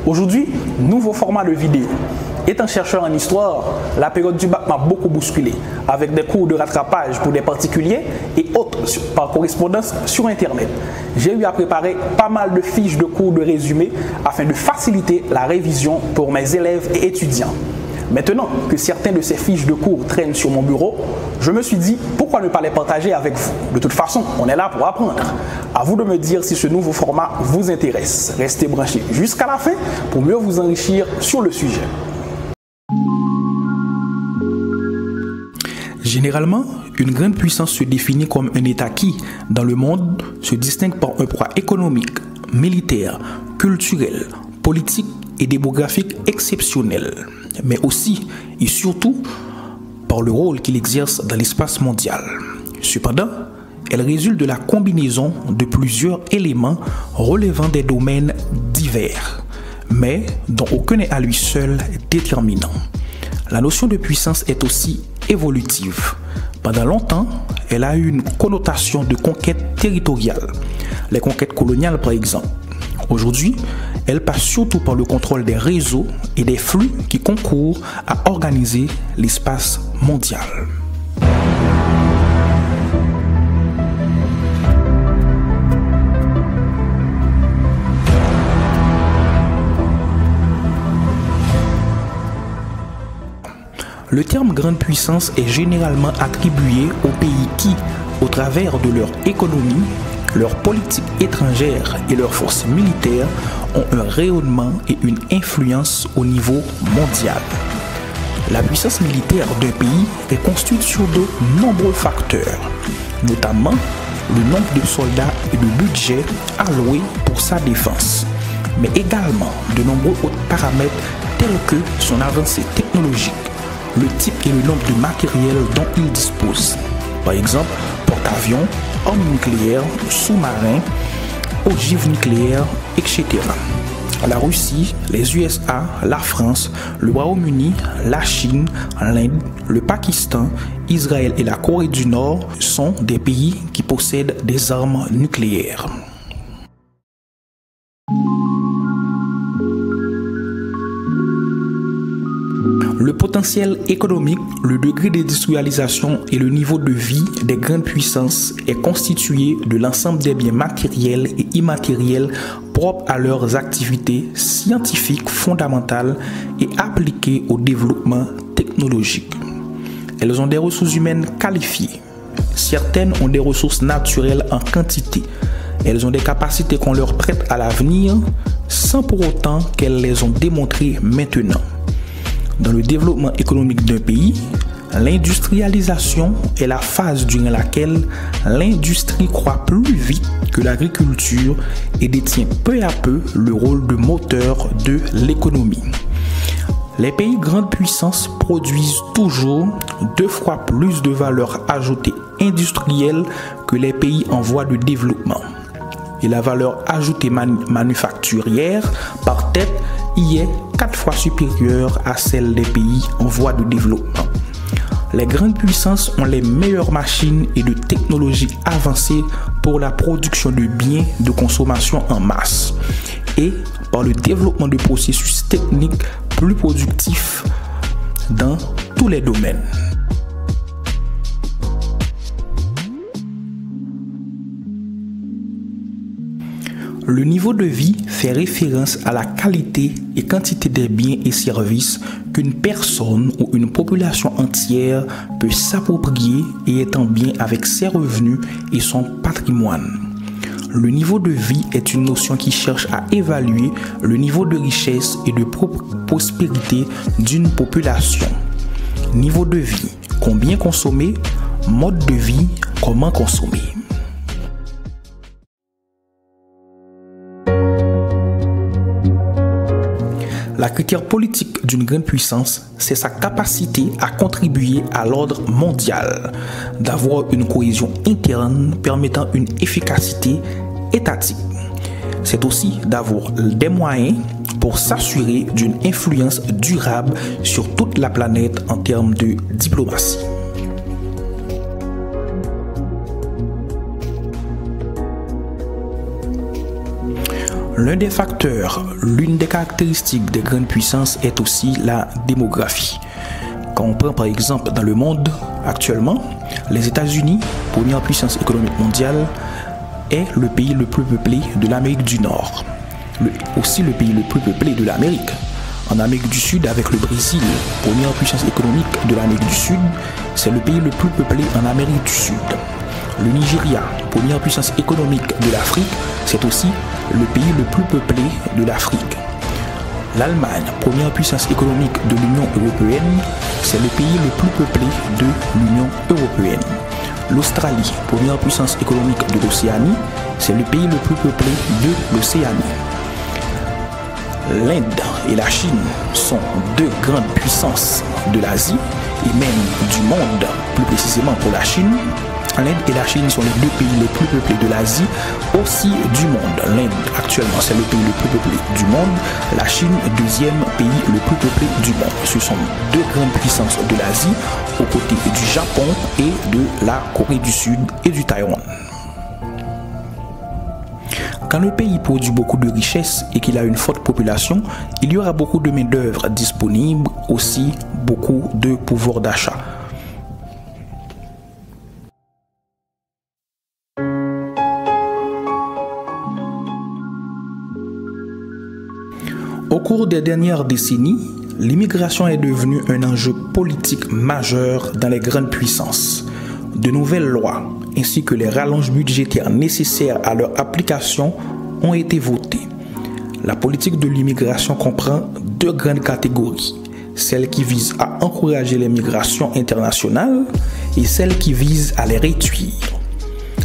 Aujourd'hui, nouveau format de vidéo. Étant chercheur en histoire, la période du bac m'a beaucoup bousculé, avec des cours de rattrapage pour des particuliers et autres par correspondance sur Internet. J'ai eu à préparer pas mal de fiches de cours de résumé afin de faciliter la révision pour mes élèves et étudiants. Maintenant que certains de ces fiches de cours traînent sur mon bureau, je me suis dit pourquoi ne pas les partager avec vous. De toute façon, on est là pour apprendre. À vous de me dire si ce nouveau format vous intéresse. Restez branchés jusqu'à la fin pour mieux vous enrichir sur le sujet. Généralement, une grande puissance se définit comme un État qui, dans le monde, se distingue par un poids économique, militaire, culturel, politique et démographique exceptionnel, mais aussi et surtout par le rôle qu'il exerce dans l'espace mondial. Cependant, elle résulte de la combinaison de plusieurs éléments relevant des domaines divers, mais dont aucun n'est à lui seul déterminant. La notion de puissance est aussi évolutive. Pendant longtemps, elle a eu une connotation de conquête territoriale, les conquêtes coloniales par exemple. Aujourd'hui, elle passe surtout par le contrôle des réseaux et des flux qui concourent à organiser l'espace mondial. Le terme grande puissance est généralement attribué aux pays qui, au travers de leur économie, leur politique étrangère et leurs forces militaires, ont un rayonnement et une influence au niveau mondial. La puissance militaire d'un pays est construite sur de nombreux facteurs, notamment le nombre de soldats et de budget alloués pour sa défense, mais également de nombreux autres paramètres tels que son avancée technologique, le type et le nombre de matériel dont il dispose. Par exemple, porte-avions, armes nucléaires, sous-marins, ogives nucléaires, etc. La Russie, les USA, la France, le Royaume-Uni, la Chine, l'Inde, le Pakistan, Israël et la Corée du Nord sont des pays qui possèdent des armes nucléaires. Le potentiel économique, le degré d'industrialisation et le niveau de vie des grandes puissances est constitué de l'ensemble des biens matériels et immatériels propres à leurs activités scientifiques fondamentales et appliquées au développement technologique. Elles ont des ressources humaines qualifiées. Certaines ont des ressources naturelles en quantité. Elles ont des capacités qu'on leur prête à l'avenir sans pour autant qu'elles les ont démontrées maintenant. Dans le développement économique d'un pays, l'industrialisation est la phase durant laquelle l'industrie croît plus vite que l'agriculture et détient peu à peu le rôle de moteur de l'économie. Les pays grandes puissances produisent toujours 2 fois plus de valeur ajoutée industrielle que les pays en voie de développement. Et la valeur ajoutée manufacturière par tête y est 4 fois supérieure à celle des pays en voie de développement. Les grandes puissances ont les meilleures machines et de technologies avancées pour la production de biens de consommation en masse et par le développement de processus techniques plus productifs dans tous les domaines. Le niveau de vie fait référence à la qualité et quantité des biens et services qu'une personne ou une population entière peut s'approprier et est en bien avec ses revenus et son patrimoine. Le niveau de vie est une notion qui cherche à évaluer le niveau de richesse et de prospérité d'une population. Niveau de vie, combien consommer, mode de vie, comment consommer. La critère politique d'une grande puissance, c'est sa capacité à contribuer à l'ordre mondial, d'avoir une cohésion interne permettant une efficacité étatique. C'est aussi d'avoir des moyens pour s'assurer d'une influence durable sur toute la planète en termes de diplomatie. L'un des facteurs, l'une des caractéristiques des grandes puissances est aussi la démographie. Quand on prend par exemple dans le monde actuellement, les États-Unis, première puissance économique mondiale, est le pays le plus peuplé de l'Amérique du Nord. Aussi le pays le plus peuplé de l'Amérique. En Amérique du Sud, avec le Brésil, première puissance économique de l'Amérique du Sud, c'est le pays le plus peuplé en Amérique du Sud. Le Nigeria, première puissance économique de l'Afrique, c'est aussi le pays le plus peuplé de l'Afrique. L'Allemagne, première puissance économique de l'Union européenne, c'est le pays le plus peuplé de l'Union européenne. L'Australie, première puissance économique de l'Océanie, c'est le pays le plus peuplé de l'Océanie. L'Inde et la Chine sont deux grandes puissances de l'Asie et même du monde, plus précisément pour la Chine. L'Inde et la Chine sont les deux pays les plus peuplés de l'Asie, aussi du monde. L'Inde, actuellement, c'est le pays le plus peuplé du monde. La Chine, deuxième pays le plus peuplé du monde. Ce sont deux grandes puissances de l'Asie, aux côtés du Japon et de la Corée du Sud et du Taïwan. Quand le pays produit beaucoup de richesses et qu'il a une forte population, il y aura beaucoup de main-d'œuvre disponible, aussi beaucoup de pouvoir d'achat. Au cours des dernières décennies, l'immigration est devenue un enjeu politique majeur dans les grandes puissances. De nouvelles lois, ainsi que les rallonges budgétaires nécessaires à leur application ont été votées. La politique de l'immigration comprend deux grandes catégories, celle qui vise à encourager les migrations internationales et celle qui vise à les réduire.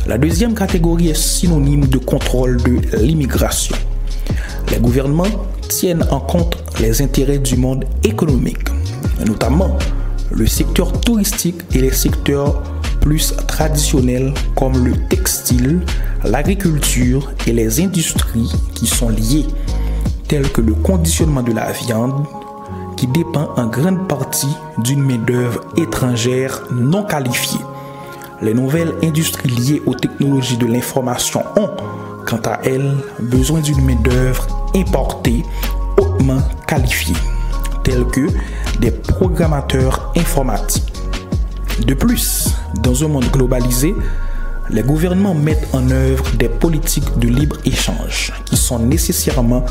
La deuxième catégorie est synonyme de contrôle de l'immigration. Les gouvernements tiennent en compte les intérêts du monde économique, notamment le secteur touristique et les secteurs plus traditionnels comme le textile, l'agriculture et les industries qui sont liées, telles que le conditionnement de la viande, qui dépend en grande partie d'une main-d'œuvre étrangère non qualifiée. Les nouvelles industries liées aux technologies de l'information ont, quant à elles, besoin d'une main-d'œuvre importés hautement qualifiés, tels que des programmateurs informatiques. De plus, dans un monde globalisé, les gouvernements mettent en œuvre des politiques de libre-échange qui sont nécessairement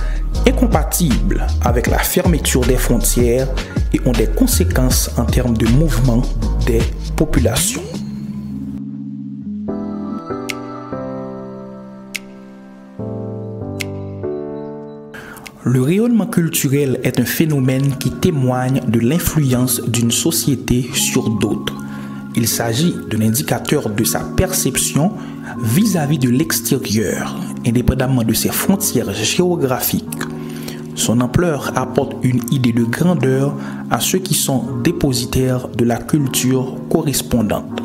incompatibles avec la fermeture des frontières et ont des conséquences en termes de mouvement des populations. Le rayonnement culturel est un phénomène qui témoigne de l'influence d'une société sur d'autres. Il s'agit d'un indicateur de sa perception vis-à-vis de l'extérieur, indépendamment de ses frontières géographiques. Son ampleur apporte une idée de grandeur à ceux qui sont dépositaires de la culture correspondante.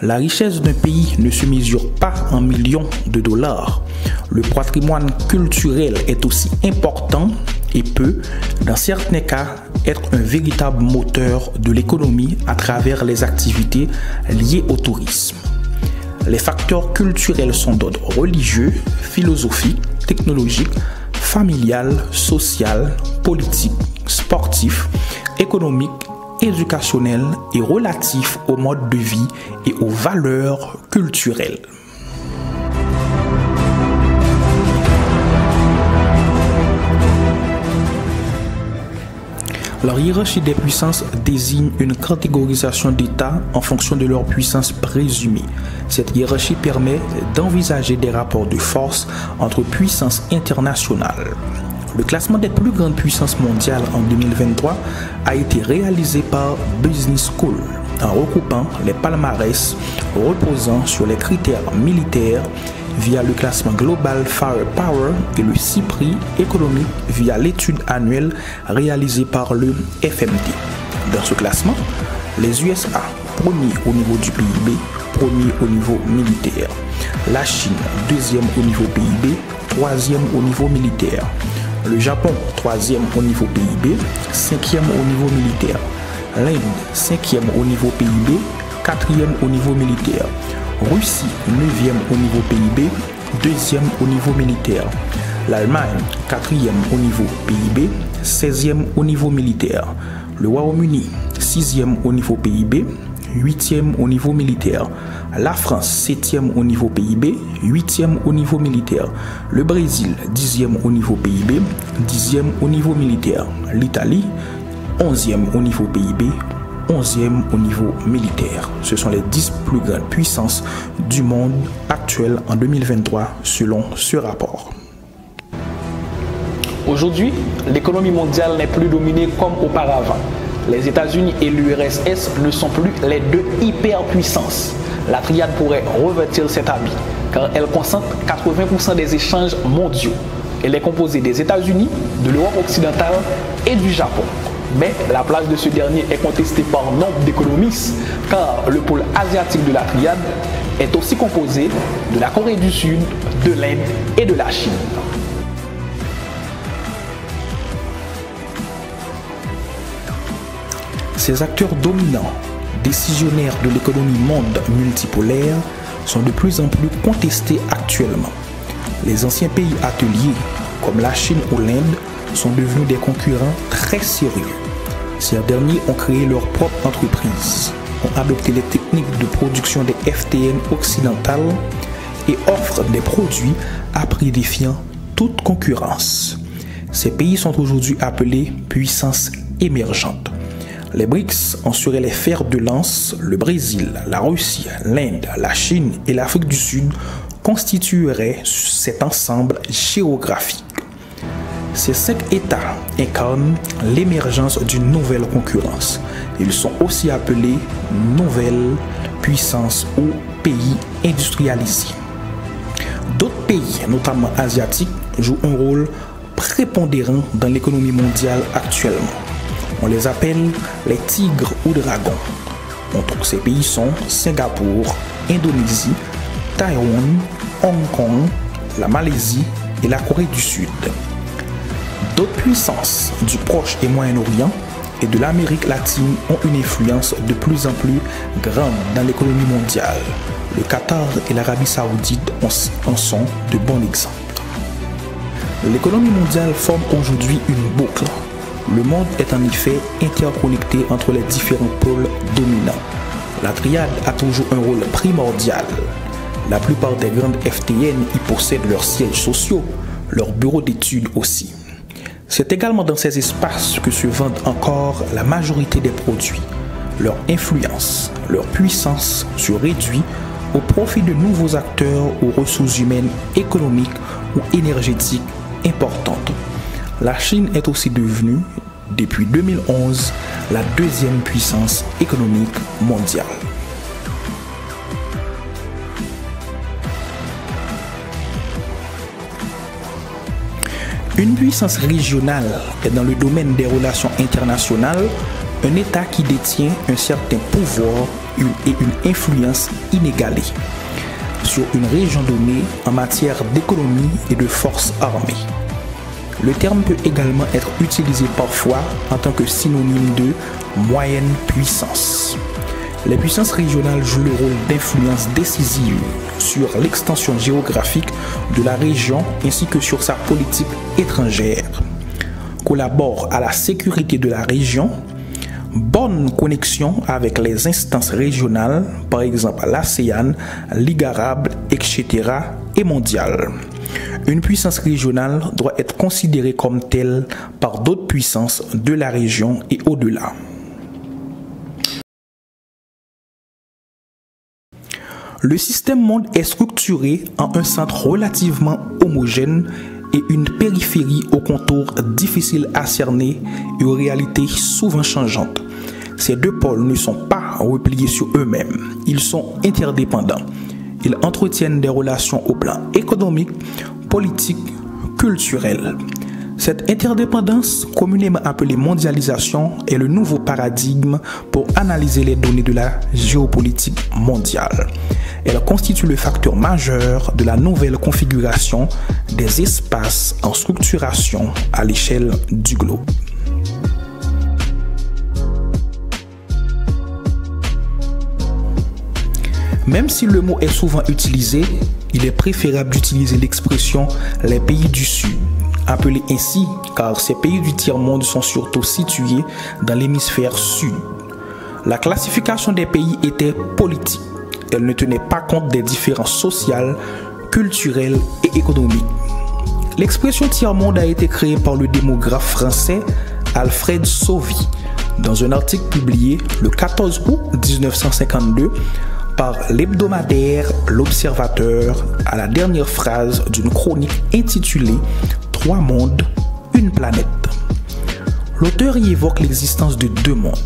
La richesse d'un pays ne se mesure pas en millions de dollars. Le patrimoine culturel est aussi important et peut, dans certains cas, être un véritable moteur de l'économie à travers les activités liées au tourisme. Les facteurs culturels sont d'ordre religieux, philosophique, technologique, familial, social, politique, sportif, économique, éducationnel et relatif au mode de vie et aux valeurs culturelles. La hiérarchie des puissances désigne une catégorisation d'États en fonction de leur puissance présumée. Cette hiérarchie permet d'envisager des rapports de force entre puissances internationales. Le classement des plus grandes puissances mondiales en 2023 a été réalisé par Business School en regroupant les palmarès reposant sur les critères militaires via le classement Global Firepower et le CIPRI économique via l'étude annuelle réalisée par le FMD. Dans ce classement, les USA, premier au niveau du PIB, premier au niveau militaire. La Chine, deuxième au niveau PIB, troisième au niveau militaire. Le Japon, troisième au niveau PIB, cinquième au niveau militaire. L'Inde, cinquième au niveau PIB, quatrième au niveau militaire. Russie, 9e au niveau PIB, 2e au niveau militaire. L'Allemagne, 4e au niveau PIB, 16e au niveau militaire. Le Royaume-Uni, 6e au niveau PIB, 8e au niveau militaire. La France, 7e au niveau PIB, 8e au niveau militaire. Le Brésil, 10e au niveau PIB, 10e au niveau militaire. L'Italie, 11e au niveau PIB, 11e au niveau militaire. Ce sont les 10 plus grandes puissances du monde actuel en 2023 selon ce rapport. Aujourd'hui, l'économie mondiale n'est plus dominée comme auparavant. Les États-Unis et l'URSS ne sont plus les deux hyperpuissances. La triade pourrait revêtir cet habit car elle concentre 80% des échanges mondiaux. Elle est composée des États-Unis, de l'Europe occidentale et du Japon. Mais la place de ce dernier est contestée par nombre d'économistes car le pôle asiatique de la triade est aussi composé de la Corée du Sud, de l'Inde et de la Chine. Ces acteurs dominants, décisionnaires de l'économie monde multipolaire, sont de plus en plus contestés actuellement. Les anciens pays ateliers, comme la Chine ou l'Inde, sont devenus des concurrents très sérieux. Ces derniers ont créé leur propre entreprise, ont adopté les techniques de production des FTN occidentales et offrent des produits à prix défiant toute concurrence. Ces pays sont aujourd'hui appelés puissances émergentes. Les BRICS en seraient les fers de lance. Le Brésil, la Russie, l'Inde, la Chine et l'Afrique du Sud constitueraient cet ensemble géographique. Ces 5 États incarnent l'émergence d'une nouvelle concurrence. Ils sont aussi appelés nouvelles puissances ou pays industrialisés. D'autres pays, notamment asiatiques, jouent un rôle prépondérant dans l'économie mondiale actuellement. On les appelle les tigres ou dragons. Donc ces pays sont Singapour, Indonésie, Taïwan, Hong Kong, la Malaisie et la Corée du Sud. D'autres puissances du Proche et Moyen-Orient et de l'Amérique latine ont une influence de plus en plus grande dans l'économie mondiale. Le Qatar et l'Arabie saoudite en sont de bons exemples. L'économie mondiale forme aujourd'hui une boucle. Le monde est en effet interconnecté entre les différents pôles dominants. La triade a toujours un rôle primordial. La plupart des grandes FTN y possèdent leurs sièges sociaux, leurs bureaux d'études aussi. C'est également dans ces espaces que se vendent encore la majorité des produits. Leur influence, leur puissance se réduit au profit de nouveaux acteurs aux ressources humaines, économiques ou énergétiques importantes. La Chine est aussi devenue, depuis 2011, la deuxième puissance économique mondiale. Une puissance régionale est dans le domaine des relations internationales un État qui détient un certain pouvoir et une influence inégalée sur une région donnée en matière d'économie et de forces armées. Le terme peut également être utilisé parfois en tant que synonyme de moyenne puissance. Les puissances régionales jouent le rôle d'influence décisive sur l'extension géographique de la région ainsi que sur sa politique étrangère, collaborent à la sécurité de la région, bonne connexion avec les instances régionales, par exemple l'ASEAN, Ligue arabe, etc. et mondiale. Une puissance régionale doit être considérée comme telle par d'autres puissances de la région et au-delà. Le système monde est structuré en un centre relativement homogène et une périphérie aux contours difficiles à cerner et aux réalités souvent changeantes. Ces deux pôles ne sont pas repliés sur eux-mêmes, ils sont interdépendants. Ils entretiennent des relations au plan économique, politique, culturel. Cette interdépendance, communément appelée mondialisation, est le nouveau paradigme pour analyser les données de la géopolitique mondiale. Elle constitue le facteur majeur de la nouvelle configuration des espaces en structuration à l'échelle du globe. Même si le mot est souvent utilisé, il est préférable d'utiliser l'expression « les pays du Sud », appelés ainsi car ces pays du tiers-monde sont surtout situés dans l'hémisphère sud. La classification des pays était politique. Elle ne tenait pas compte des différences sociales, culturelles et économiques. L'expression tiers-monde a été créée par le démographe français Alfred Sauvy dans un article publié le 14 août 1952 par l'hebdomadaire L'Observateur à la dernière phrase d'une chronique intitulée « Trois mondes, une planète ». L'auteur y évoque l'existence de deux mondes,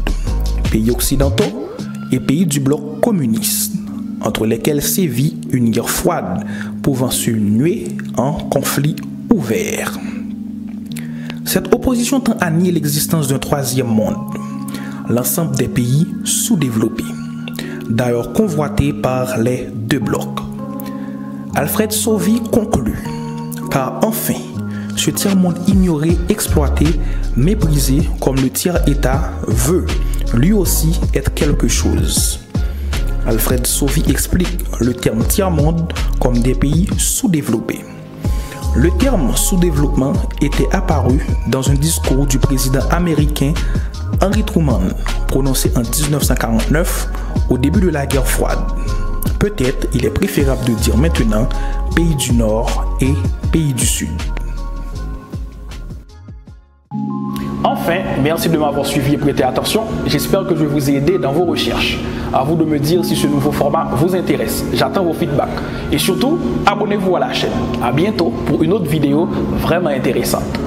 pays occidentaux et pays du bloc communiste, entre lesquels sévit une guerre froide pouvant se nuer en conflit ouvert. Cette opposition tend à nier l'existence d'un troisième monde, l'ensemble des pays sous-développés, d'ailleurs convoité par les deux blocs. Alfred Sauvy conclut, car enfin, ce tiers-monde ignoré, exploité, méprisé comme le tiers-État veut lui aussi être quelque chose. Alfred Sauvy explique le terme tiers-monde comme des pays sous-développés. Le terme sous-développement était apparu dans un discours du président américain Harry Truman, prononcé en 1949 au début de la guerre froide. Peut-être il est préférable de dire maintenant pays du Nord et pays du Sud. Enfin, merci de m'avoir suivi et prêté attention. J'espère que je vous ai aidé dans vos recherches. À vous de me dire si ce nouveau format vous intéresse. J'attends vos feedbacks. Et surtout, abonnez-vous à la chaîne. À bientôt pour une autre vidéo vraiment intéressante.